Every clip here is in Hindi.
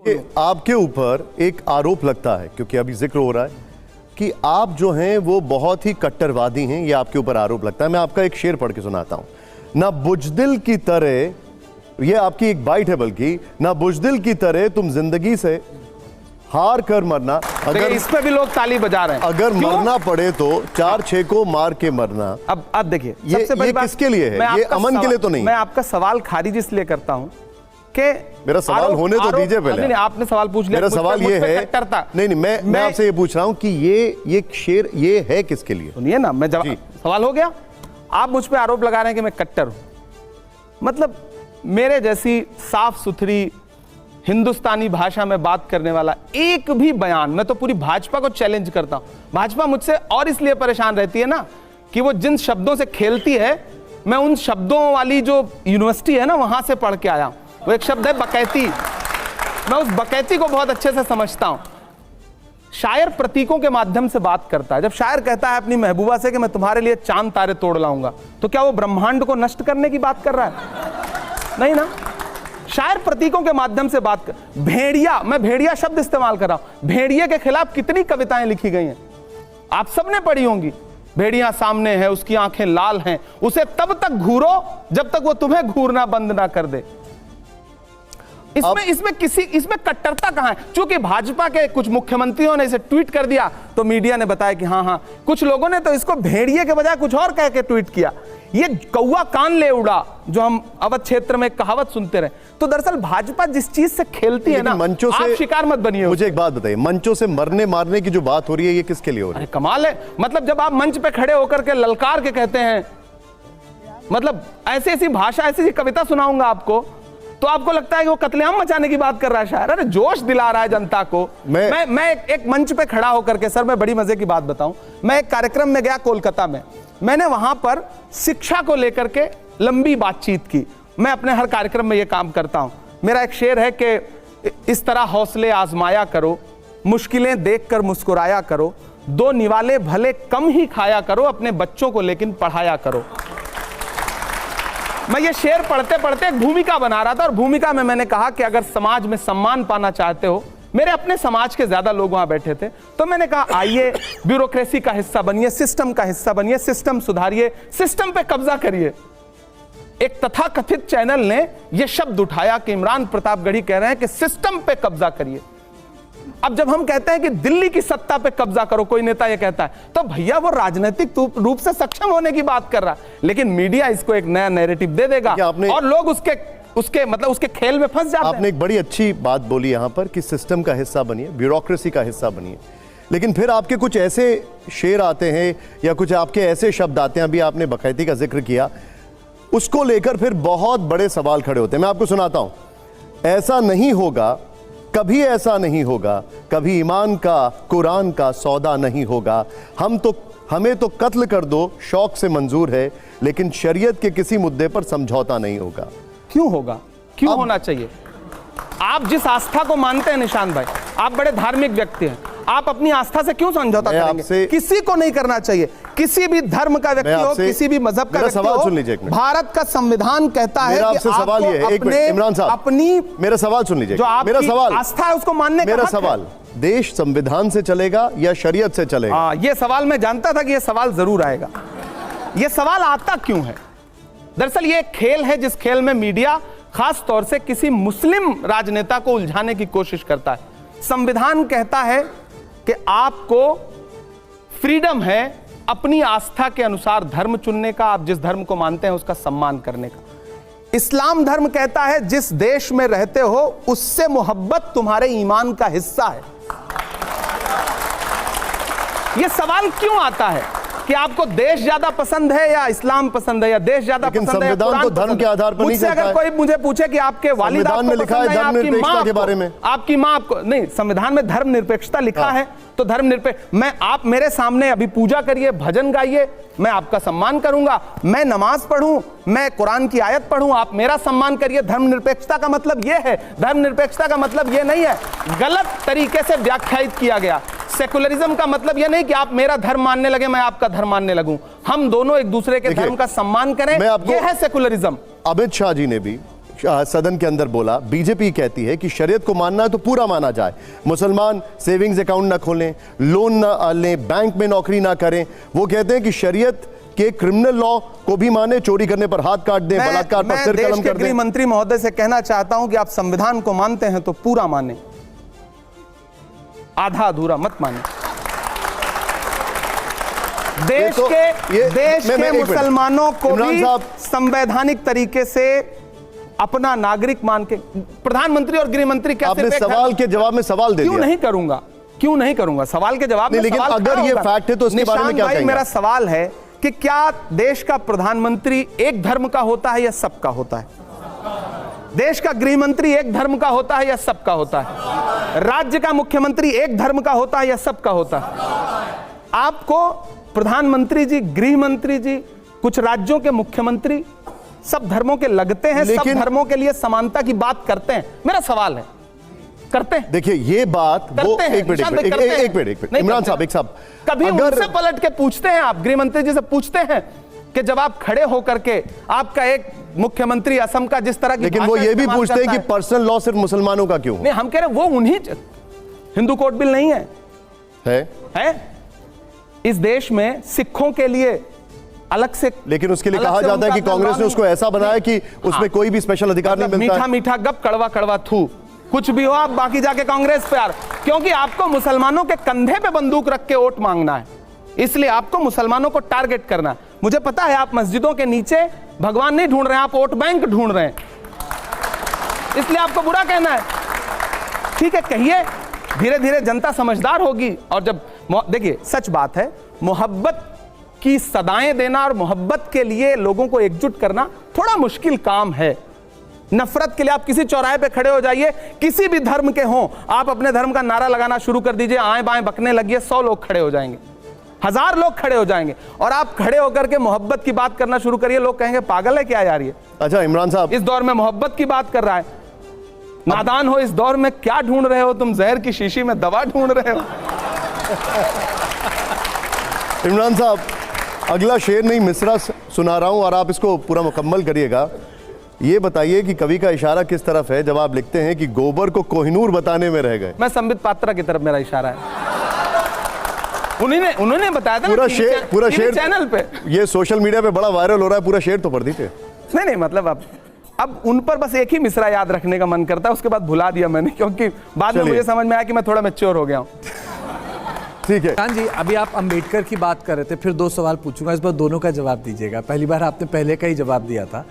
आपके ऊपर एक आरोप लगता है, क्योंकि अभी जिक्र हो रहा है कि आप जो हैं वो बहुत ही कट्टरवादी हैं, ये आपके ऊपर आरोप लगता है। मैं आपका एक शेर पढ़ के सुनाता हूं। ना बुजदिल की तरह, ये आपकी एक बाइट है, बल्कि ना बुजदिल की तरह तुम जिंदगी से हार कर मरना। अगर इस पे भी लोग ताली बजा रहे हैं, अगर मरना पड़े तो 4-6 को मार के मरना। अब देखिए, ये किसके लिए है? ये अमन के लिए तो नहीं। मैं आपका सवाल खारिज इसलिए करता हूं कि मेरा सवाल होने तो दीजिए पहले। नहीं, आपने सवाल पूछ लिया। मेरा सवाल ये है, नहीं, मैं आपसे ये पूछ रहा हूं कि ये शेर ये है किसके लिए? सुनिए ना, मैं जब सवाल हो गया, आप मुझ पे आरोप लगा रहे हैं कि मैं कट्टर हूं। मतलब मेरे जैसी साफ सुथरी हिंदुस्तानी भाषा में बात करने वाला एक भी बयान, मैं तो पूरी भाजपा को चैलेंज करता हूं। भाजपा मुझसे और इसलिए परेशान रहती है ना कि वो जिन शब्दों से खेलती है, मैं उन शब्दों वाली जो यूनिवर्सिटी है ना, वहां से पढ़ के आया हूं। वो एक शब्द है बकैती, मैं उस बकैती को बहुत अच्छे से समझता हूं। शायर प्रतीकों के माध्यम से बात करता है। जब शायर कहता है अपनी महबूबा से कि मैं तुम्हारे लिए चांद तारे तोड़ लाऊंगा, तो क्या वो ब्रह्मांड को नष्ट करने की बात कर रहा है? नहीं ना। शायर प्रतीकों के माध्यम से बात कर। भेड़िया, मैं भेड़िया शब्द इस्तेमाल कर रहा हूं। भेड़िए के खिलाफ कितनी कविताएं लिखी गई हैं, आप सबने पढ़ी होंगी। भेड़िया सामने है, उसकी आंखें लाल हैं, उसे तब तक घूरो जब तक वो तुम्हें घूरना बंद ना कर दे। इसमें कट्टरता कहां है? चूंकि भाजपा के कुछ मुख्यमंत्रियों ने इसे ट्वीट कर दिया तो मीडिया ने बताया कि हाँ, कुछ लोगों ने तो इसको भेड़िए के बजाय कुछ और कह के ट्वीट किया। ये कौवा कान ले उड़ा, जो हम अवध क्षेत्र में कहावत सुनते रहे। तो दरअसल भाजपा जिस चीज से खेलती है ना, मंचों से आप शिकार मत बनिए। मुझे एक बात बताइए, मंचों से मरने मारने की जो बात हो रही है, ये किसके लिए हो रही है? कमाल है। मतलब जब आप मंच पे खड़े होकर के ललकार के कहते हैं, मतलब ऐसी ऐसी भाषा, ऐसी ऐसी कविता सुनाऊंगा आपको, तो आपको लगता है कि वो कत्लेआम मचाने की बात कर रहा है शायर। अरे जोश दिला रहा है जनता को। मैं एक मंच पे खड़ा होकर के, सर मैं बड़ी मजे की बात बताऊं, मैं एक कार्यक्रम में गया कोलकाता में, मैंने वहां पर शिक्षा को लेकर के लंबी बातचीत की। मैं अपने हर कार्यक्रम में यह काम करता हूं। मेरा एक शेर है कि इस तरह हौसले आजमाया करो, मुश्किलें देखकर मुस्कुराया करो, दो निवाले भले कम ही खाया करो, अपने बच्चों को लेकिन पढ़ाया करो। मैं ये शेर पढ़ते पढ़ते एक भूमिका बना रहा था, और भूमिका में मैंने कहा कि अगर समाज में सम्मान पाना चाहते हो, मेरे अपने समाज के ज्यादा लोग वहां बैठे थे, तो मैंने कहा आइए ब्यूरोक्रेसी का हिस्सा बनिए, सिस्टम का हिस्सा बनिए, सिस्टम सुधारिए, सिस्टम पे कब्जा करिए। एक तथाकथित चैनल ने यह शब्द उठाया कि इमरान प्रतापगढ़ी कह रहे हैं कि सिस्टम पे कब्जा करिए। अब जब हम कहते हैं कि दिल्ली की सत्ता पे कब्जा करो, कोई नेता ये कहता है, तो भैया वो राजनीतिक रूप से सक्षम होने की बात कर रहा है, लेकिन मीडिया इसको एक नया नैरेटिव दे देगा और लोग उसके खेल में फंस जाते हैं। आपने एक बड़ी अच्छी बात बोली यहां पर कि सिस्टम का हिस्सा बनिए, ब्यूरोक्रेसी का हिस्सा बनिए, लेकिन फिर आपके कुछ ऐसे शेर आते हैं या कुछ आपके ऐसे शब्द आते हैं, अभी आपने बकैती का जिक्र किया, उसको लेकर फिर बहुत बड़े सवाल खड़े होते हैं। मैं आपको सुनाता हूं। ऐसा नहीं होगा, कभी ऐसा नहीं होगा, कभी ईमान का कुरान का सौदा नहीं होगा, हमें तो कत्ल कर दो शौक से मंजूर है, लेकिन शरीयत के किसी मुद्दे पर समझौता नहीं होगा। क्यों होगा? क्यों होना चाहिए? आप जिस आस्था को मानते हैं निशान भाई, आप बड़े धार्मिक व्यक्ति हैं, आप अपनी आस्था से क्यों समझौता करेंगे? किसी को नहीं करना चाहिए। किसी भी धर्म का व्यक्ति हो, किसी भी मजहब का व्यक्ति हो, सुन लीजिए, भारत का संविधान कहता है कि सवाल ये है, एक मिनट इमरान साहब, अपनी मेरा सवाल सुन लीजिए, जो मेरा सवाल आस्था है उसको मानने का मेरा सवाल, देश संविधान से चलेगा या शरीयत से चलेगा? ये सवाल मैं जानता था कि ये सवाल जरूर आएगा। ये सवाल आता क्यों है? दरअसल ये एक खेल है जिस खेल में मीडिया खास तौर से किसी मुस्लिम राजनेता को उलझाने की कोशिश करता है। संविधान कहता है कि आपको फ्रीडम है अपनी आस्था के अनुसार धर्म चुनने का, आप जिस धर्म को मानते हैं उसका सम्मान करने का। इस्लाम धर्म कहता है जिस देश में रहते हो उससे मोहब्बत तुम्हारे ईमान का हिस्सा है। यह सवाल क्यों आता है कि आपको देश ज्यादा पसंद है या इस्लाम पसंद है, या देश ज्यादा पसंद है? संविधान तो धर्म के आधार पर नहीं कहता है। अगर कोई मुझे पूछे कि आपके वालिद आपको लिखा है धर्मनिरपेक्षता के बारे में, आपकी मां आपको नहीं, संविधान में धर्मनिरपेक्षता लिखा है, तो धर्मनिरपेक्ष आप मेरे सामने अभी पूजा करिए, भजन गाइए, मैं आपका सम्मान करूंगा। मैं नमाज पढ़ूं, मैं कुरान की आयत पढ़ूं, आप मेरा सम्मान करिए। धर्मनिरपेक्षता का मतलब यह है, धर्मनिरपेक्षता का मतलब यह नहीं है, गलत तरीके से व्याख्यायित किया गया। सेकुलरिज्म का मतलब यह नहीं कि आप मेरा धर्म मानने लगे, मैं आपका धर्म मानने लगूं। हम दोनों एक दूसरे के धर्म का सम्मान करें, यह है सेकुलरिज्म। अमित शाह जी ने भी सदन के अंदर बोला, बीजेपी कहती है कि शरीयत को मानना है तो पूरा माना जाए, मुसलमान सेविंग्स अकाउंट ना खोलें, लोन ना लें, बैंक में नौकरी ना करें। वो कहते हैं कि शरीयत के क्रिमिनल लॉ को भी माने, चोरी करने पर हाथ काट दें, बलात्कार पर सिर कलम कर दें। गृह मंत्री महोदय से कहना चाहता हूं कि आप संविधान को मानते हैं तो पूरा माने, आधा अधूरा मत माने। देश के मुसलमानों को भी संवैधानिक तरीके से अपना नागरिक मान के प्रधानमंत्री और गृह मंत्री कैसे आपने सवाल के जवाब में सवाल दे दिया। क्यों नहीं करूंगा सवाल के जवाब में। लेकिन अगर ये फैक्ट है तो इसके बारे में क्या कहेंगे? मेरा सवाल है कि क्या देश का प्रधानमंत्री एक धर्म का होता है या सबका होता है? देश का गृह मंत्री एक धर्म का होता है या सबका होता है? राज्य का मुख्यमंत्री एक धर्म का होता है या सबका होता है? आपको प्रधानमंत्री जी, गृह मंत्री जी, कुछ राज्यों के मुख्यमंत्री सब धर्मों के लगते हैं, सब धर्मों के लिए समानता की बात करते हैं। मेरा सवाल है, करते हैं? देखिए ये बात वो एक मिनट इमरान साहब, एक साहब, कभी उनसे पलट के पूछते हैं आप, गृह मंत्री जी से पूछते हैं कि जब आप खड़े होकर के आपका एक मुख्यमंत्री असम का जिस तरह की, लेकिन वो ये भी पूछते हैं कि पर्सनल लॉ सिर्फ मुसलमानों का क्यों? नहीं, हम कह रहे हैं वो उन्हीं, हिंदू कोड बिल नहीं है इस देश में सिखों के लिए अलग से, लेकिन उसके लिए कहा जाता है कि कांग्रेस ने उसको ऐसा बनाया कि उसमें कोई भी स्पेशल अधिकार नहीं मिलता। मीठा मीठा गप, कड़वा कड़वा थू, कुछ भी हो आप बाकी जाके कांग्रेस पे यार, क्योंकि आपको मुसलमानों के कंधे पे बंदूक रख के वोट मांगना है, इसलिए आपको मुसलमानों को टारगेट करना है। मुझे पता है आप मस्जिदों के नीचे भगवान नहीं ढूंढ रहे हैं, आप वोट बैंक ढूंढ रहे हैं, इसलिए आपको बुरा कहना है। ठीक है, कहिए, धीरे धीरे जनता समझदार होगी। और जब देखिए सच बात है, मोहब्बत की सदाएं देना और मोहब्बत के लिए लोगों को एकजुट करना थोड़ा मुश्किल काम है। नफरत के लिए आप किसी चौराहे पे खड़े हो जाइए, किसी भी धर्म के हों, आप अपने धर्म का नारा लगाना शुरू कर दीजिए, आएं बाएं बकने लगिए, 100 लोग खड़े हो जाएंगे, 1000 लोग खड़े हो जाएंगे, और आप खड़े होकर के मोहब्बत की बात करना शुरू करिए, लोग कहेंगे पागल है क्या यार ये। अच्छा इमरान साहब, इस दौर में मोहब्बत की बात कर रहा है, नादान हो, इस दौर में क्या ढूंढ रहे हो तुम? जहर की शीशी में दवा ढूंढ रहे हो। इमरान साहब, अगला शेर नहीं मिसरा सुना रहा हूं और आप इसको पूरा मुकम्मल करिएगा। ये बताइए कि कवि का इशारा किस तरफ है जब आप लिखते हैं कि गोबर को कोहिनूर बताने में रह गए? मैं संबित पात्रा की तरफ मेरा इशारा है। उन्होंने बताया था पूरा शेर चैनल पे, ये सोशल मीडिया पे बड़ा वायरल हो रहा है, पूरा शेर तो पढ़ दीजिए। नहीं मतलब अब उन पर बस एक ही मिसरा याद रखने का मन करता है, उसके बाद भुला दिया मैंने, क्योंकि बाद में मुझे समझ में आया कि मैं थोड़ा मैच्योर हो गया हूं। ठीक है जी, अभी आप अंबेडकर की बात कर रहे थे, फिर 2 सवाल पूछूंगा, इस बार दोनों का जवाब दीजिएगा। पहली बार आपने पहले का ही जवाब दिया था।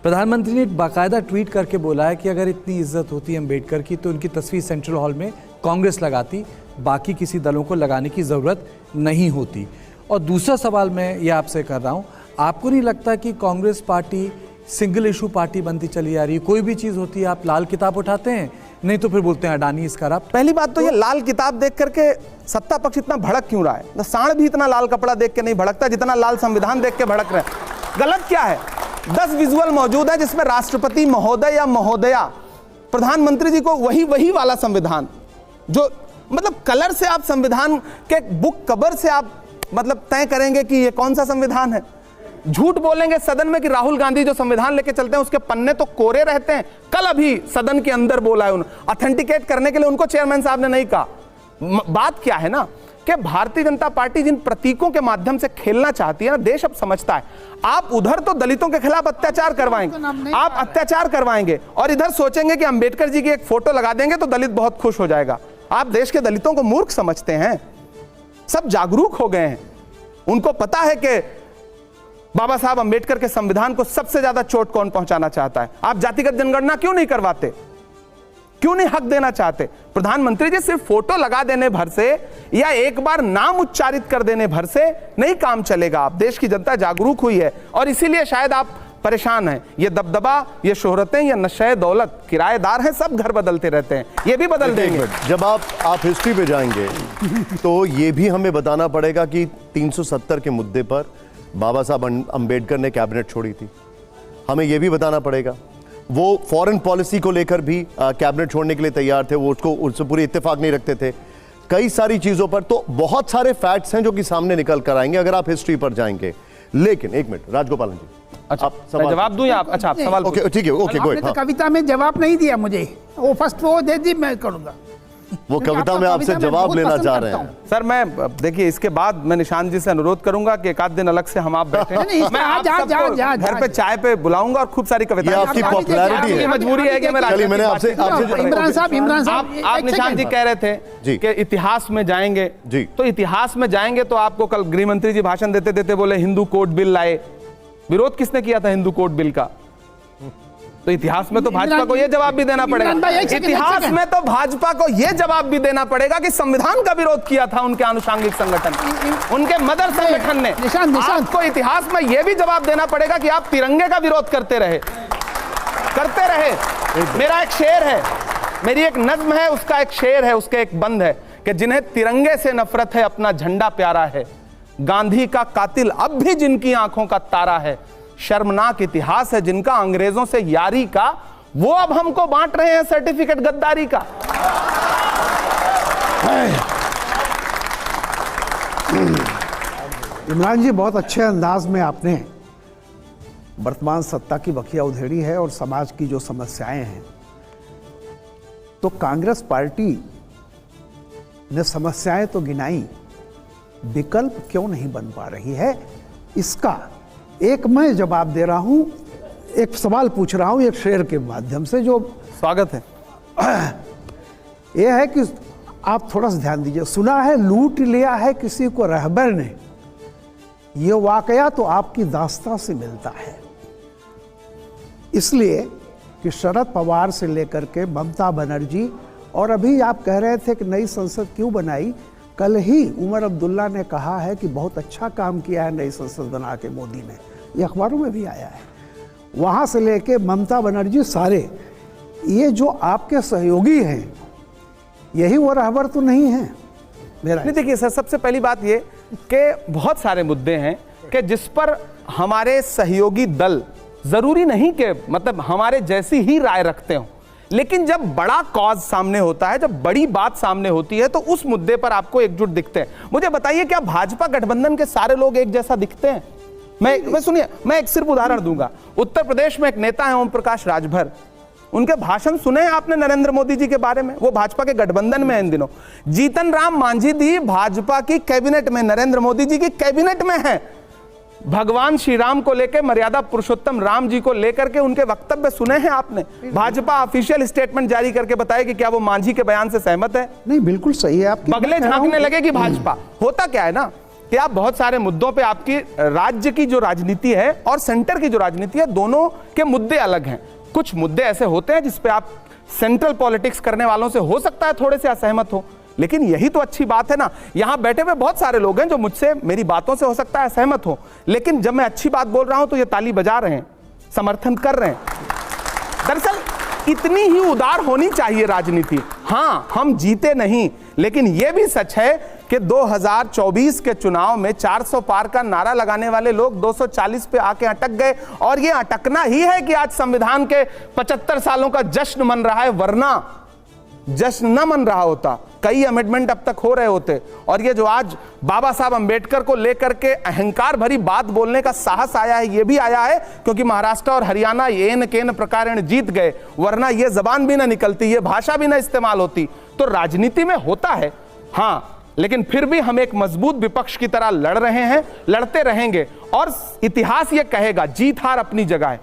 प्रधानमंत्री ने एक बाकायदा ट्वीट करके बोला है कि अगर इतनी इज्जत होती अंबेडकर की तो उनकी तस्वीर सेंट्रल हॉल में कांग्रेस लगाती, बाकी किसी दलों को लगाने की ज़रूरत नहीं होती। और दूसरा सवाल मैं ये आपसे कर रहा हूँ, आपको नहीं लगता कि Congress party single issue party बनती चली जा रही है? कोई भी चीज़ होती है आप लाल किताब उठाते हैं, नहीं तो फिर बोलते हैं अडानी इसका रहा। पहली बात तो ये लाल किताब देख करके सत्ता पक्ष इतना भड़क क्यों रहा है? सांड भी इतना लाल कपड़ा देख के नहीं भड़कता जितना लाल संविधान देख के भड़क रहे हैं। गलत क्या है? 10 विजुअल मौजूद है जिसमें राष्ट्रपति महोदय या महोदया, प्रधानमंत्री जी को वही वाला संविधान, जो मतलब कलर से आप संविधान के बुक कवर से आप मतलब तय करेंगे कि ये कौन सा संविधान है। झूठ बोलेंगे सदन में कि राहुल गांधी जो संविधान लेके चलते हैं उसके पन्ने तो कोरे रहते हैं। कल अभी सदन के अंदर बोला है, ऑथेंटिकेट करने के लिए उनको चेयरमैन साहब ने नहीं कहा। बात क्या है ना कि भारतीय जनता पार्टी जिन प्रतीकों के माध्यम से खेलना चाहती है ना, देश अब समझता है। आप उधर तो दलितों के खिलाफ अत्याचार करवाएंगे, आप अत्याचार करवाएंगे, और इधर सोचेंगे कि अंबेडकर जी की एक फोटो लगा देंगे तो दलित बहुत खुश हो जाएगा। आप देश के दलितों को मूर्ख समझते हैं। सब जागरूक हो गए हैं, उनको पता है कि बाबा साहब अंबेडकर के संविधान को सबसे ज्यादा चोट कौन पहुंचाना चाहता है। आप जातिगत जनगणना क्यों नहीं करवाते? क्यों नहीं हक देना चाहते? प्रधानमंत्री जी सिर्फ फोटो लगा देने भर से या एक बार नाम उच्चारित कर देने भर से नहीं काम चलेगा। आप देश की जनता जागरूक हुई है और इसीलिए शायद आप परेशान हैं। ये दबदबा, ये शोहरतें, ये नशे दौलत, किराएदार हैं, सब घर बदलते रहते हैं, ये भी बदल देंगे। जब आप हिस्ट्री पे जाएंगे तो ये भी हमें बताना पड़ेगा कि 370 के मुद्दे पर बाबा साहब अंबेडकर ने कैबिनेट छोड़ी थी। हमें यह भी बताना पड़ेगा वो फॉरेन पॉलिसी को लेकर भी कैबिनेट छोड़ने के लिए तैयार थे, वो उससे पूरी इत्तेफाक नहीं रखते थे। कई सारी चीजों पर तो बहुत सारे फैक्ट्स हैं जो कि सामने निकल कर आएंगे अगर आप हिस्ट्री पर जाएंगे। लेकिन एक मिनट राजगोपालन जी, अच्छा आप मैं सवाल जवाब दूं या आप? अच्छा आप सवाल ओके ठीक है, ओके आपने गुड। तो कविता में जवाब नहीं दिया मुझे, वो फर्स्ट वो दे दी, मैं करूंगा। वो क्योंकि कविता आपका में आपसे कविता मैं जवाब बहुत लेना पसंद चाह करता रहे हूं। हैं। सर मैं देखिए इसके बाद मैं निशांत जी से अनुरोध करूंगा कि एक आध दिन अलग से हम आप बैठे नहीं, इसका मैं आप जा, सबको जा, घर जा, पे जा। चाय पे बुलाऊंगा और खूब सारी कविताएं ये आपकी आप- पॉपुलैरिटी आपकी है। मजबूरी है कि मैं चलिए, मैंने राजनीतिक आपसे- बातचीत आपसे- इमरान साहब, इमरान साहब, आप एक निशांत जी सेकंड। कह रहे थे जी। कि इतिहास में जाएंगे जी। तो इतिहास में जाएंगे तो आपको कल गृह मंत्री जी भाषण देते देते बोले हिंदू कोड बिल लाए। विरोध किसने किया था हिंदू कोड बिल का? तो इतिहास में तो भाजपा को यह जवाब भी देना इमरान भाई, पड़ेगा। एक सेकंड, इतिहास एक सेकंड। में तो भाजपा को यह जवाब भी देना पड़ेगा कि संविधान का विरोध किया था उनके आनुषंगिक संगठन, उनके मदर संगठन ने। निशांत आपको इतिहास में यह भी जवाब देना पड़ेगा कि आप तिरंगे का विरोध करते रहे। मेरा एक शेर है, मेरी एक नज्म है, उसका एक शेर है, उसके एक बंद है कि जिन्हें तिरंगे से नफरत है अपना झंडा प्यारा है, गांधी का कातिल अब भी जिनकी आंखों का तारा है, शर्मनाक इतिहास है जिनका अंग्रेजों से यारी का, वो अब हमको बांट रहे हैं सर्टिफिकेट गद्दारी का। इमरान जी, बहुत अच्छे अंदाज में आपने वर्तमान सत्ता की बखिया उधेड़ी है और समाज की जो समस्याएं हैं। तो कांग्रेस पार्टी ने समस्याएं तो गिनाई, विकल्प क्यों नहीं बन पा रही है, इसका एक मैं जवाब दे रहा हूं, एक सवाल पूछ रहा हूं एक शेर के माध्यम से, जो स्वागत है। यह है कि आप थोड़ा सा ध्यान दीजिए। सुना है लूट लिया है किसी को रहबर ने, यह वाकया तो आपकी दास्तां से मिलता है। इसलिए कि शरद पवार से लेकर के ममता बनर्जी, और अभी आप कह रहे थे कि नई संसद क्यों बनाई, कल ही उमर अब्दुल्ला ने कहा है कि बहुत अच्छा काम किया है नई संसद बना के मोदी ने, ये अखबारों में भी आया है। वहाँ से लेके ममता बनर्जी सारे, ये जो आपके सहयोगी हैं, यही वो रहबर तो नहीं है मेरा। नहीं देखिए सर, सबसे पहली बात ये कि बहुत सारे मुद्दे हैं कि जिस पर हमारे सहयोगी दल जरूरी नहीं कि मतलब हमारे जैसी ही राय रखते हो, लेकिन जब बड़ा कॉज सामने होता है, जब बड़ी बात सामने होती है, तो उस मुद्दे पर आपको एकजुट दिखते हैं। मुझे बताइए क्या भाजपा गठबंधन के सारे लोग एक जैसा दिखते हैं? मैं सुनिए, मैं एक सिर्फ उदाहरण दूंगा। उत्तर प्रदेश में एक नेता है ओम प्रकाश राजभर, उनके भाषण सुने हैं आपने नरेंद्र मोदी जी के बारे में? वो भाजपा के गठबंधन में है इन दिनों। जीतन राम मांझी दी भाजपा की कैबिनेट में, नरेंद्र मोदी जी की कैबिनेट में है। भगवान श्री राम को लेकर, मर्यादा पुरुषोत्तम राम जी को लेकर के उनके वक्तव्य सुने हैं आपने? भाजपा ऑफिशियल स्टेटमेंट जारी करके बताए कि क्या वो मांझी के बयान से सहमत है? नहीं, बिल्कुल सही है आपकी। बगले झांकने लगेगी भाजपा। होता क्या है ना कि आप बहुत सारे मुद्दों पे आपकी राज्य की जो राजनीति है और सेंटर की जो राजनीति है, दोनों के मुद्दे अलग हैं। कुछ मुद्दे ऐसे होते हैं जिसपे आप सेंट्रल पॉलिटिक्स करने वालों से हो सकता है थोड़े से असहमत हो, लेकिन यही तो अच्छी बात है ना। यहां बैठे हुए बहुत सारे लोग हैं जो मुझसे मेरी बातों से हो सकता है असहमत हो, लेकिन जब मैं अच्छी बात बोल रहा हूं तो ये ताली बजा रहे हैं, समर्थन कर रहे हैं। दरअसल इतनी ही उदार होनी चाहिए राजनीति। हां, हम जीते नहीं, लेकिन यह भी सच है कि 2024 के चुनाव में 400 पार का नारा लगाने वाले लोग 240 पे आके अटक गए, और यह अटकना ही है कि आज संविधान के 75 सालों का जश्न मन रहा है, वरना जश्न न मन रहा होता, कई अमेंडमेंट अब तक हो रहे होते। और ये जो आज बाबा साहब अंबेडकर को लेकर के अहंकार भरी बात बोलने का साहस आया है, ये भी आया है क्योंकि महाराष्ट्र और हरियाणा येन केन प्रकारेण जीत गए, वरना ये जबान भी ना निकलती, ये भाषा भी ना इस्तेमाल होती। तो राजनीति में होता है हाँ, लेकिन फिर भी हम एक मजबूत विपक्ष की तरह लड़ रहे हैं, लड़ते रहेंगे, और इतिहास ये कहेगा जीत हार अपनी जगह है।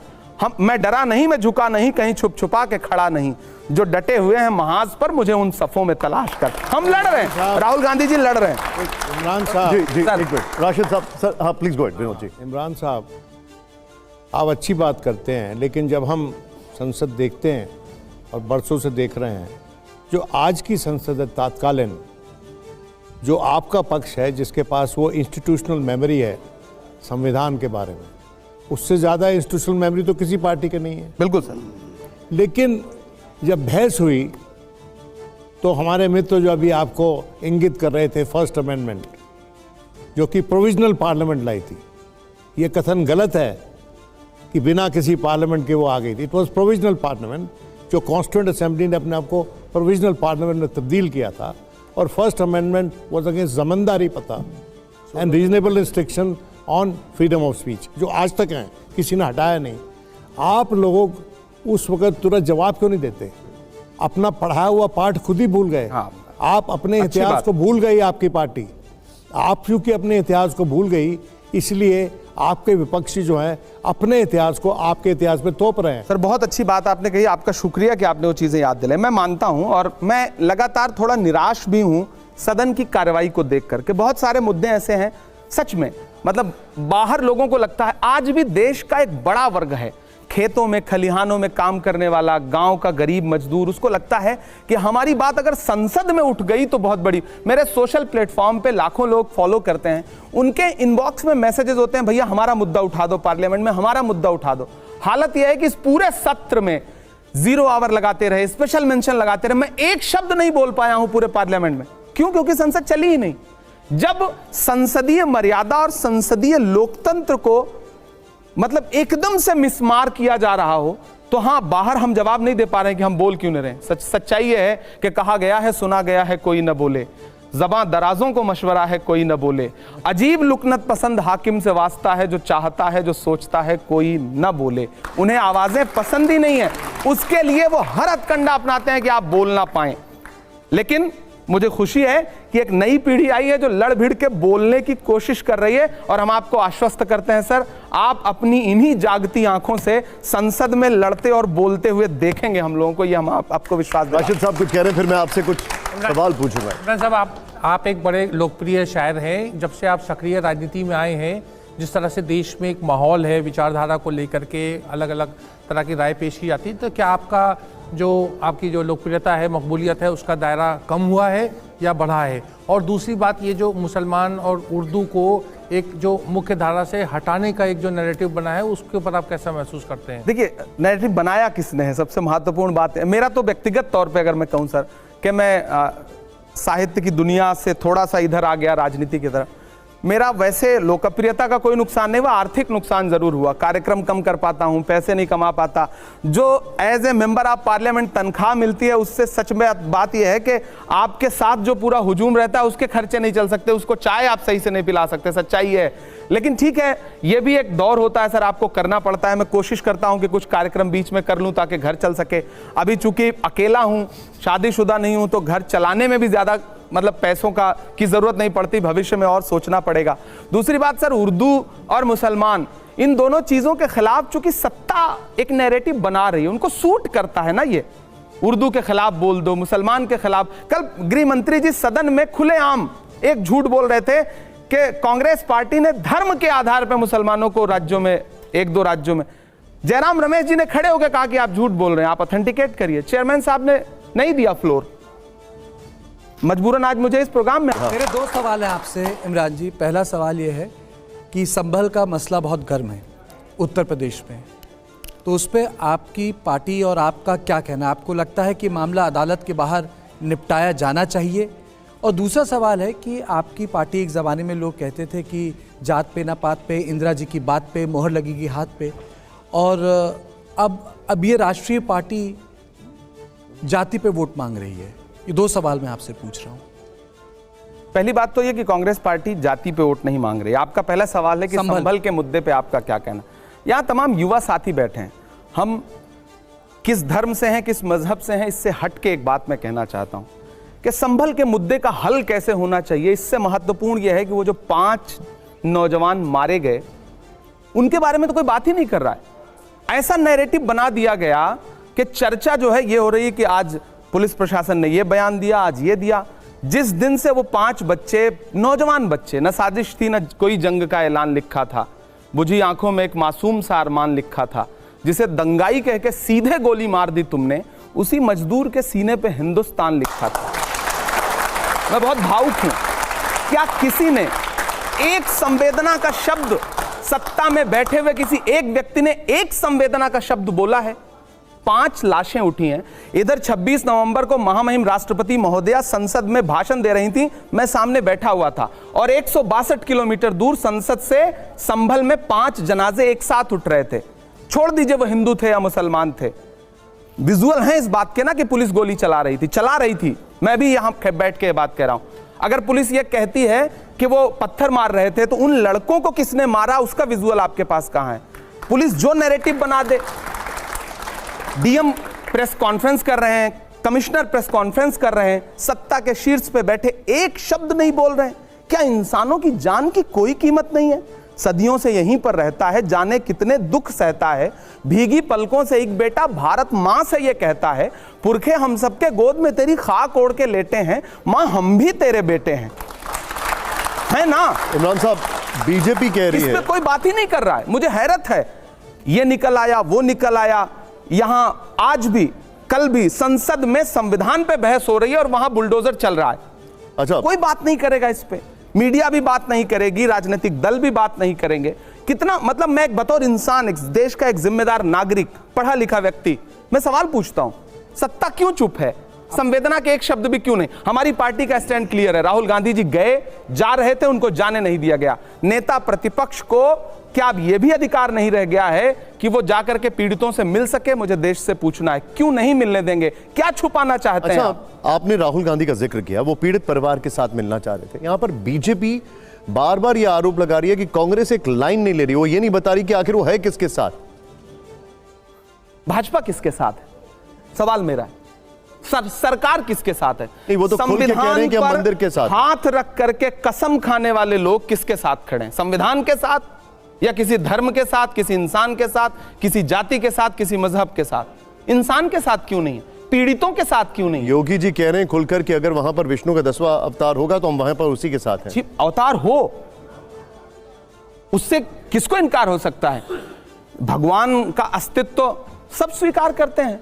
मैं डरा नहीं, मैं झुका नहीं, कहीं छुप छुपा के खड़ा नहीं, जो डटे हुए हैं महाज पर मुझे उन सफों में तलाश कर। हम लड़ रहे हैं, राहुल गांधी जी लड़ रहे हैं। इमरान साहब, जी सर। एक मिनट, राशिद साहब सर, हाँ please go ahead Vinod ji. Imran साहब, आप अच्छी बात करते हैं, लेकिन जब हम संसद देखते हैं और बरसों से देख रहे हैं, जो आज की संसद है तात्कालीन, जो आपका पक्ष है जिसके पास वो इंस्टीट्यूशनल मेमोरी है संविधान के बारे में, उससे ज़्यादा इंस्टीट्यूशनल मेमोरी तो किसी पार्टी के नहीं है। बिल्कुल सर। लेकिन जब बहस हुई तो हमारे मित्र जो अभी आपको इंगित कर रहे थे फर्स्ट अमेंडमेंट, जो कि प्रोविजनल पार्लियामेंट लाई थी, ये कथन गलत है कि बिना किसी पार्लियामेंट के वो आ गई थी। इट वॉज प्रोविजनल पार्लियामेंट, जो कॉन्स्टिट्यूंट असेंबली ने अपने आप को प्रोविजनल पार्लियामेंट में तब्दील किया था। और फर्स्ट अमेंडमेंट वॉज अगेंस्ट जमींदारी पता and reasonable restriction on freedom of speech, जो आज तक हैं, किसी ने हटाया नहीं। आप लोगों उस वक्त तुरंत जवाब क्यों नहीं देते? अपना पढ़ाया हुआ पाठ खुद ही भूल गए। हाँ। आप अपने इतिहास को भूल गई, आपकी पार्टी, आप क्योंकि अपने इतिहास को भूल गई, इसलिए आपके विपक्षी जो हैं अपने इतिहास को आपके इतिहास में तोप रहे हैं। सर बहुत अच्छी बात आपने कही, आपका शुक्रिया कि आपने वो चीजें याद दिलाई। मैं मानता हूं और मैं लगातार थोड़ा निराश भी हूं सदन की कार्रवाई को देख करके। बहुत सारे मुद्दे ऐसे हैं सच में, मतलब बाहर लोगों को लगता है आज भी देश का एक बड़ा वर्ग है, खेतों में खलिहानों में काम करने वाला, गांव का गरीब मजदूर, उसको लगता है कि हमारी बात अगर संसद में उठ गई तो बहुत बड़ी। मेरे सोशल प्लेटफॉर्म पे लाखों लोग फॉलो करते हैं, उनके इनबॉक्स में मैसेजेस होते हैं, भैया हमारा मुद्दा उठा दो पार्लियामेंट में, हमारा मुद्दा उठा दो। हालत यह है कि इस पूरे सत्र में 0 आवर लगाते रहे, स्पेशल मेंशन लगाते रहे, मैं एक शब्द नहीं बोल पाया हूं पूरे पार्लियामेंट में। क्यों? क्योंकि संसद चली ही नहीं। जब संसदीय मर्यादा और संसदीय लोकतंत्र को मतलब एकदम से मिसमार किया जा रहा हो तो हां, बाहर हम जवाब नहीं दे पा रहे हैं कि हम बोल क्यों नहीं रहे। सच्चाई यह है कि कहा गया है, सुना गया है, कोई न बोले, ज़बां दराजों को मशवरा है, कोई न बोले, अजीब लुकनत पसंद हाकिम से वास्ता है, जो चाहता है, जो सोचता है, कोई न बोले। उन्हें आवाजें पसंद ही नहीं है, उसके लिए वो हर हथकंडा अपनाते हैं कि आप बोल ना पाएं। लेकिन मुझे खुशी है कि एक नई पीढ़ी आई है जो लड़ भिड़ के बोलने की कोशिश कर रही है, और हम आपको आश्वस्त करते हैं सर, आप अपनी इन्हीं जागती आंखों से संसद में लड़ते और बोलते हुए देखेंगे हम लोगों को, ये हम आपको विश्वास। राशिद साहब कुछ कह रहे हैं, फिर मैं आपसे कुछ सवाल पूछूंगा। इमरान साहब, आप एक बड़े लोकप्रिय शायर हैं। जब से आप सक्रिय राजनीति में आए हैं, जिस तरह से देश में एक माहौल है विचारधारा को लेकर के, अलग अलग तरह की राय पेश की जाती है, तो क्या आपकी जो लोकप्रियता है, मकबूलियत है, उसका दायरा कम हुआ है या बढ़ा है? और दूसरी बात, ये जो मुसलमान और उर्दू को एक जो मुख्य धारा से हटाने का एक जो नैरेटिव बना है, उसके ऊपर आप कैसा महसूस करते हैं? देखिए, नैरेटिव बनाया किसने है, सबसे महत्वपूर्ण बात है। मेरा तो व्यक्तिगत तौर पे अगर मैं कहूँ सर कि मैं साहित्य की दुनिया से थोड़ा सा इधर आ गया राजनीति की तरफ, मेरा वैसे लोकप्रियता का कोई नुकसान नहीं हुआ, आर्थिक नुकसान जरूर हुआ। कार्यक्रम कम कर पाता हूं, पैसे नहीं कमा पाता। जो as a member of parliament तनख्वाह मिलती है, उससे सच में बात यह है कि आपके साथ जो पूरा हुजूम रहता है उसके खर्चे नहीं चल सकते, उसको चाय आप सही से नहीं पिला सकते, सच्चाई है। लेकिन ठीक है, यह भी एक दौर होता है सर, आपको करना पड़ता है। मैं कोशिश करता हूं कि कुछ कार्यक्रम बीच में कर लूं ताकि घर चल सके। अभी चूंकि अकेला हूं, शादीशुदा नहीं हूं, तो घर चलाने में भी ज्यादा मतलब पैसों की जरूरत नहीं पड़ती, भविष्य में और सोचना पड़ेगा। दूसरी बात सर, उर्दू और मुसलमान, इन दोनों चीजों के खिलाफ चूंकि सत्ता एक नैरेटिव बना रही है, उनको सूट करता है ना, ये उर्दू के खिलाफ बोल दो, मुसलमान के खिलाफ। कल गृह मंत्री जी सदन में खुलेआम एक झूठ बोल रहे थे कि कांग्रेस पार्टी ने धर्म के आधार पर मुसलमानों को राज्यों में, 1-2 राज्यों में, जयराम रमेश जी ने खड़े होकर कहा कि आप झूठ बोल रहे हैं, आप ऑथेंटिकेट करिए। चेयरमैन साहब ने नहीं दिया फ्लोर, मजबूरन आज मुझे इस प्रोग्राम में। मेरे 2 सवाल हैं आपसे इमरान जी। पहला सवाल ये है कि संभल का मसला बहुत गर्म है उत्तर प्रदेश में, तो उस पर आपकी पार्टी और आपका क्या कहना है? आपको लगता है कि मामला अदालत के बाहर निपटाया जाना चाहिए? और दूसरा सवाल है कि आपकी पार्टी, एक ज़माने में लोग कहते थे कि जात पे ना पात पे, इंदिरा जी की बात पे मोहर लगेगी हाथ पे, और अब ये राष्ट्रीय पार्टी जाति पे वोट मांग रही है। ये 2 सवाल मैं आपसे पूछ रहा हूँ। पहली बात तो ये कि कांग्रेस पार्टी जाति पे वोट नहीं मांग रही। आपका पहला सवाल है कि संभल के मुद्दे पे आपका क्या कहना। यहाँ तमाम युवा साथी बैठे हैं, हम किस धर्म से हैं, किस मजहब से हैं, इससे हट के एक बात मैं कहना चाहता हूँ कि संभल के मुद्दे का हल कैसे होना चाहिए। इससे महत्वपूर्ण यह है कि वो जो 5 नौजवान मारे गए, उनके बारे में तो कोई बात ही नहीं कर रहा है। ऐसा नैरेटिव बना दिया गया कि चर्चा जो है ये हो रही है कि आज पुलिस प्रशासन ने ये बयान दिया, आज ये दिया। जिस दिन से वो 5 बच्चे, नौजवान बच्चे, न साजिश थी न कोई जंग का ऐलान लिखा था, बुझी आंखों में एक मासूम सा अरमान लिखा था, जिसे दंगाई कह के सीधे गोली मार दी तुमने, उसी मजदूर के सीने पे हिंदुस्तान लिखा था। मैं बहुत भावुक हूं। क्या किसी ने एक संवेदना का शब्द, सत्ता में बैठे हुए किसी एक व्यक्ति ने एक संवेदना का शब्द बोला है? 5 लाशें उठी हैं। इधर 26 नवंबर को महामहिम राष्ट्रपति महोदया संसद में भाषण दे रही थी, मैं सामने बैठा हुआ था, और 162 किलोमीटर दूर संसद से संभल में 5 जनाजे एक साथ उठ रहे थे। छोड़ दीजिए वो हिंदू थे या मुसलमान थे, विजुअल हैं इस बात के ना कि पुलिस गोली चला रही थी। मैं भी यहां बैठ के बात कह रहा हूं। अगर पुलिस ये कहती है कि वो पत्थर मार रहे थे, तो उन लड़कों को किसने मारा उसका विजुअल आपके पास कहां है? पुलिस जो नैरेटिव बना दे, डीएम प्रेस कॉन्फ्रेंस कर रहे हैं, कमिश्नर प्रेस कॉन्फ्रेंस कर रहे हैं, सत्ता के शीर्ष पे बैठे एक शब्द नहीं बोल रहे हैं। क्या इंसानों की जान की कोई कीमत नहीं है? सदियों से यहीं पर रहता है, जाने कितने दुख सहता है। भीगी पलकों से एक बेटा भारत मां से ये कहता है, पुरखे हम सबके गोद में तेरी खाक ओढ़ के लेटे हैं, मां हम भी तेरे बेटे हैं, है ना? इमरान साहब, बीजेपी कह रही इस है, पे कोई बात ही नहीं कर रहा है। मुझे हैरत है, ये निकल आया, वो निकल आया। यहां आज भी, कल भी संसद में संविधान पे बहस हो रही है और वहां बुलडोजर चल रहा है। अच्छा, कोई बात नहीं करेगा इस पे, मीडिया भी बात नहीं करेगी, राजनीतिक दल भी बात नहीं करेंगे। कितना मतलब, मैं एक बतौर इंसान, एक देश का एक जिम्मेदार नागरिक, पढ़ा लिखा व्यक्ति, मैं सवाल पूछता हूं, सत्ता क्यों चुप है? संवेदना के एक शब्द भी क्यों नहीं? हमारी पार्टी का स्टैंड क्लियर है, राहुल गांधी जी गए, जा रहे थे, उनको जाने नहीं दिया गया। नेता प्रतिपक्ष को क्या अब यह भी अधिकार नहीं रह गया है कि वो जाकर के पीड़ितों से मिल सके? मुझे देश से पूछना है, क्यों नहीं मिलने देंगे? क्या छुपाना चाहते हैं? आपने राहुल गांधी का जिक्र किया, वो पीड़ित परिवार के साथ मिलना चाह रहे थे। यहां पर बीजेपी बार बार यह आरोप लगा रही है कि कांग्रेस एक लाइन नहीं ले रही, वो ये नहीं बता रही कि आखिर वो है किसके साथ। भाजपा किसके साथ है? सवाल मेरा है। सरकार किसके साथ है? नहीं, वो तो खुल के कह रहे हैं कि हम मंदिर के साथ। हाथ रख करके कसम खाने वाले लोग किसके साथ खड़े हैं? संविधान के साथ, या किसी धर्म के साथ, किसी इंसान के साथ, किसी जाति के साथ, किसी मजहब के साथ? इंसान के साथ क्यों नहीं? पीड़ितों के साथ क्यों नहीं? योगी जी कह रहे हैं खुलकर कि अगर वहां पर विष्णु का 10वां अवतार होगा तो हम वहां पर उसी के साथ हैं। अवतार हो, उससे किसको इनकार हो सकता है? भगवान का अस्तित्व सब स्वीकार करते हैं,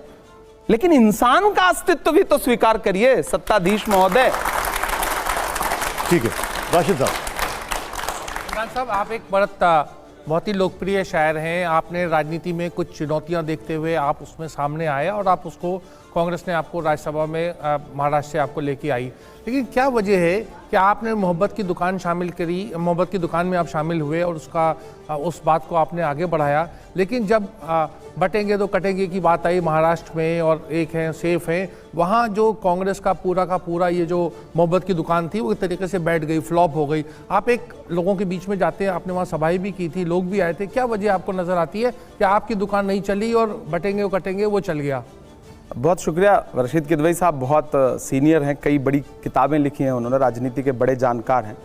लेकिन इंसान का अस्तित्व भी तो स्वीकार करिए सत्ताधीश महोदय। ठीक है, राशिद साहब। इमरान साहब, आप एक बहुत ही लोकप्रिय शायर हैं। आपने राजनीति में कुछ चुनौतियां देखते हुए आप उसमें सामने आए और आप उसको, कांग्रेस ने आपको राज्यसभा में महाराष्ट्र से आपको लेके आई। लेकिन क्या वजह है कि आपने मोहब्बत की दुकान शामिल करी, मोहब्बत की दुकान में आप शामिल हुए और उस बात को आपने आगे बढ़ाया, लेकिन जब बटेंगे तो कटेंगे की बात आई महाराष्ट्र में और एक है सेफ है, वहाँ जो कांग्रेस का पूरा ये जो मोहब्बत की दुकान थी वो एक तरीके से बैठ गई, फ्लॉप हो गई। आप एक लोगों के बीच में जाते हैं, आपने वहाँ सभाएं भी की थी, लोग भी आए थे, क्या वजह आपको नज़र आती है कि आपकी दुकान नहीं चली और बटेंगे वो कटेंगे वो चल गया? बहुत शुक्रिया रशीद किदवई साहब, बहुत सीनियर हैं, कई बड़ी किताबें लिखी हैं उन्होंने, राजनीति के बड़े जानकार हैं।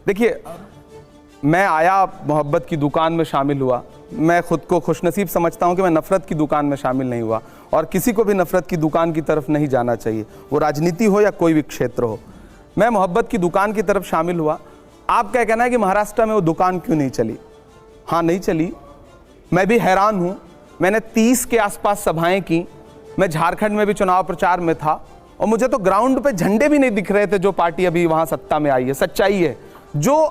देखिए, मैं आया, मोहब्बत की दुकान में शामिल हुआ। मैं खुद को खुशनसीब समझता हूं कि मैं नफरत की दुकान में शामिल नहीं हुआ, और किसी को भी नफरत की दुकान की तरफ नहीं जाना चाहिए, वो राजनीति हो या कोई भी क्षेत्र हो। मैं मोहब्बत की दुकान की तरफ शामिल हुआ। आपका कहना है कि महाराष्ट्र में वो दुकान क्यों नहीं चली? हाँ, नहीं चली। मैं भी हैरान हूँ। मैंने 30 के आसपास सभाएं की। मैं झारखंड में भी चुनाव प्रचार में था और मुझे तो ग्राउंड पे झंडे भी नहीं दिख रहे थे जो पार्टी अभी वहां सत्ता में आई है। सच्चाई है, जो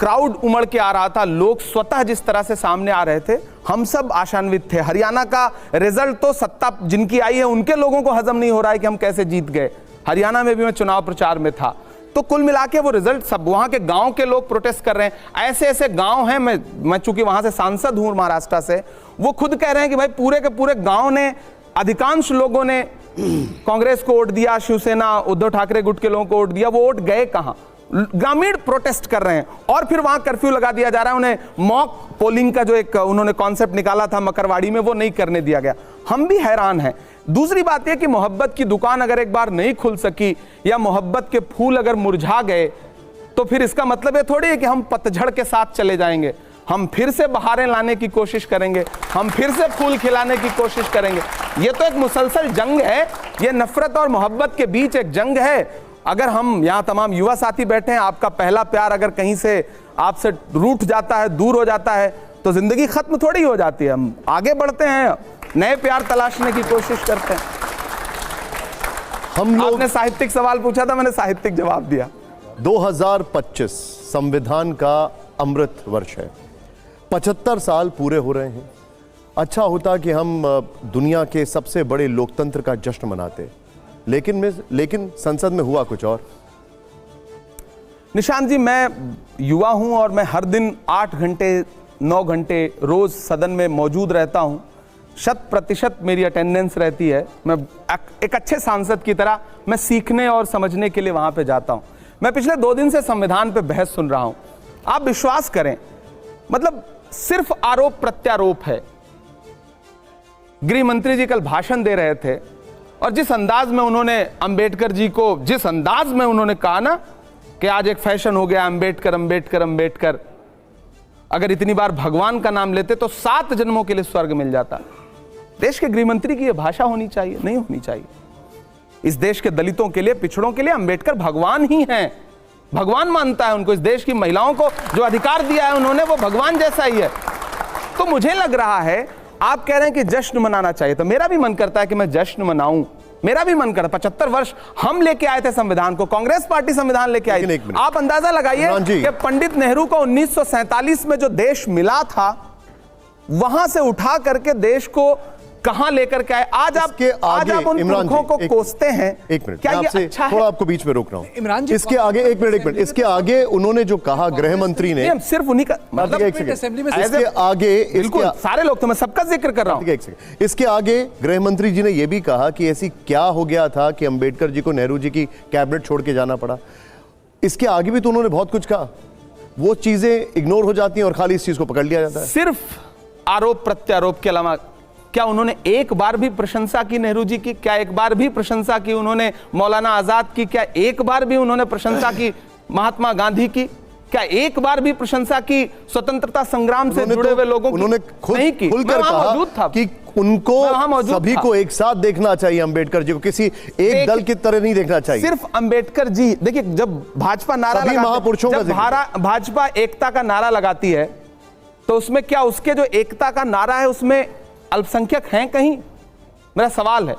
क्राउड उमड़ के आ रहा था, लोग स्वतः जिस तरह से सामने आ रहे थे, हम सब आशान्वित थे। हरियाणा का रिजल्ट तो सत्ता जिनकी आई है उनके लोगों को हजम नहीं हो रहा है कि हम कैसे जीत गए। हरियाणा में भी मैं चुनाव प्रचार में था, तो कुल मिला के वो रिजल्ट सब वहां के गांव के लोग प्रोटेस्ट कर रहे हैं। ऐसे ऐसे गांव हैं, मैं चूंकि वहां से सांसद हूं महाराष्ट्र से, वो खुद कह रहे हैं कि भाई पूरे के पूरे गांव ने, अधिकांश लोगों ने कांग्रेस को वोट दिया, शिवसेना उद्धव ठाकरे गुट के लोगों को वोट दिया, वो वोट गए कहां? ग्रामीण प्रोटेस्ट कर रहे हैं और फिर वहां कर्फ्यू लगा दिया जा रहा है। उन्हें मॉक पोलिंग का जो एक उन्होंने कॉन्सेप्ट निकाला था मकरवाड़ी में, वो नहीं करने दिया गया। हम भी हैरान हैं। दूसरी बात यह कि मोहब्बत की दुकान अगर एक बार नहीं खुल सकी या मोहब्बत के फूल अगर मुरझा गए, तो फिर इसका मतलब ये थोड़ी है कि हम पतझड़ के साथ चले जाएंगे। हम फिर से बहारें लाने की कोशिश करेंगे, हम फिर से फूल खिलाने की कोशिश करेंगे। ये तो एक मुसलसल जंग है, ये नफरत और मोहब्बत के बीच एक जंग है। अगर हम यहाँ तमाम युवा साथी बैठे हैं, आपका पहला प्यार अगर कहीं से आपसे रूठ जाता है, दूर हो जाता है, तो जिंदगी खत्म थोड़ी हो जाती है। हम आगे बढ़ते हैं, नए प्यार तलाशने की कोशिश करते हैं। आपने साहित्यिक सवाल पूछा था, मैंने साहित्यिक जवाब दिया। 2025 संविधान का अमृत वर्ष है, 75 साल पूरे हो रहे हैं। अच्छा होता कि हम दुनिया के सबसे बड़े लोकतंत्र का जश्न मनाते, लेकिन संसद में हुआ कुछ और। निशांत जी, मैं युवा हूं और मैं हर दिन 8 घंटे 9 घंटे रोज सदन में मौजूद रहता हूं। 100% मेरी अटेंडेंस रहती है। मैं एक अच्छे सांसद की तरह मैं सीखने और समझने के लिए वहां पे जाता हूं। मैं पिछले 2 दिन से संविधान पे बहस सुन रहा हूं। आप विश्वास करें, मतलब सिर्फ आरोप प्रत्यारोप है। गृह मंत्री जी कल भाषण दे रहे थे और जिस अंदाज में उन्होंने अंबेडकर जी को, जिस अंदाज में उन्होंने कहा ना कि आज एक फैशन हो गया अंबेडकर अंबेडकर अंबेडकर, अगर इतनी बार भगवान का नाम लेते तो 7 जन्मों के लिए स्वर्ग मिल जाता। देश के गृह मंत्री की यह भाषा होनी चाहिए? नहीं होनी चाहिए। इस देश के दलितों के लिए, पिछड़ों के लिए अंबेडकर भगवान ही हैं। भगवान मानता है उनको। इस देश की महिलाओं को जो अधिकार दिया है उन्होंने, वो भगवान जैसा ही है। तो मुझे लग रहा है, आप कह रहे हैं कि जश्न मनाना चाहिए, तो मेरा भी मन करता है कि मैं जश्न मनाऊं। मेरा भी मन करता। 75 वर्ष हम लेके आए थे संविधान को, कांग्रेस पार्टी संविधान लेके आई थी। आप अंदाजा लगाइए कि पंडित नेहरू को 1947 में जो देश मिला था, वहां से उठा करके देश को कहां लेकर के आए। आज आप उन पुरखों को कोसते हैं। एक मिनट, क्या ये अच्छा है? थोड़ा आपको बीच में रोक रहा हूं। इमरान जी, इसके आगे एक मिनट, इसके आगे उन्होंने जो कहा गृह मंत्री ने, सिर्फ उन्हीं का मतलब असेंबली में इसके आगे, बिल्कुल सारे लोग, तो मैं सबका जिक्र कर रहा हूं। इसके आगे गृह मंत्री जी ने यह भी कहा कि ऐसी क्या हो गया था कि अंबेडकर जी को नेहरू जी की कैबिनेट छोड़ के जाना पड़ा। इसके आगे भी तो उन्होंने बहुत कुछ कहा। वो चीजें इग्नोर हो जाती हैं और खाली इस चीज को पकड़ लिया जाता है। सिर्फ आरोप प्रत्यारोप के अलावा क्या उन्होंने एक बार भी प्रशंसा की नेहरू जी की? क्या एक बार भी प्रशंसा की उन्होंने मौलाना आजाद की? क्या एक बार भी उन्होंने प्रशंसा की महात्मा गांधी की? क्या एक बार भी प्रशंसा की स्वतंत्रता संग्राम से जुड़े हुए लोगों की? उन्होंने खुलकर कहा कि उनको सभी को एक साथ देखना चाहिए, अंबेडकर जी को किसी एक दल की तरह नहीं देखना चाहिए। सिर्फ अंबेडकर जी, देखिए जब भाजपा नारा महापुरुषों का भाजपा एकता का नारा लगाती है, तो उसमें क्या उसके जो एकता का नारा है उसमें अल्पसंख्यक हैं कहीं? मेरा सवाल है।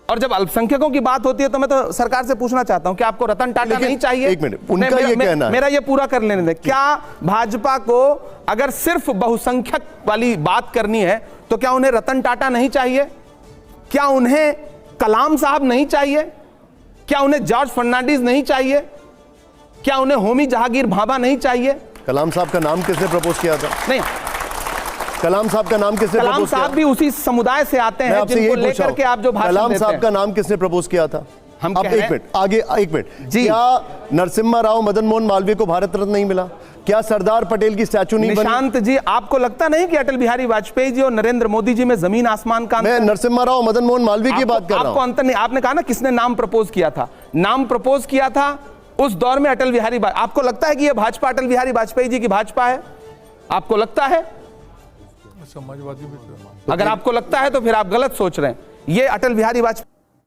और जब अल्पसंख्यकों की बात होती है तो मैं तो सरकार से पूछना चाहता हूं कि आपको रतन टाटा नहीं चाहिए? एक मिनट, उनका ये कहना है। मेरा ये पूरा कर लेने दें। क्या भाजपा को अगर सिर्फ बहुसंख्यक वाली बात करनी है तो क्या उन्हें रतन टाटा नहीं चाहिए? क्या उन्हें कलाम साहब नहीं चाहिए? क्या उन्हें जॉर्ज फर्नांडिस नहीं चाहिए? क्या उन्हें होमी जहांगीर भाभा नहीं चाहिए? कलाम साहब का नाम किसने प्रपोज किया था? नहीं, कलाम साहब का नाम किसने कलाम साहब भी उसी समुदाय से आते हैं जिनको लेकर के आप जो भाषण देते हैं। कलाम साहब का नाम किसने प्रपोज किया था? हम अब एक मिनट आगे, एक मिनट जी। क्या नरसिम्हा राव मदन मोहन मालवीय को भारत रत्न नहीं मिला? क्या सरदार पटेल की स्टैचू नहीं बनी? निशांत जी, आपको लगता नहीं कि अटल बिहारी वाजपेयी जी और नरेंद्र मोदी जी में जमीन आसमान का अंतर? मैं नरसिम्हा राव मदन मोहन मालवीय की बात कर रहा हूं। आपको अंतर नहीं। आपने कहा ना किसने नाम प्रपोज किया था? नाम प्रपोज किया था उस दौर में अटल बिहारी। आपको लगता है कि यह भाजपा अटल बिहारी वाजपेयी जी की भाजपा है? आपको लगता है? समाजवादी, अगर आपको लगता है तो फिर आप गलत सोच रहे हैं। ये अटल बिहारी वाजपेयी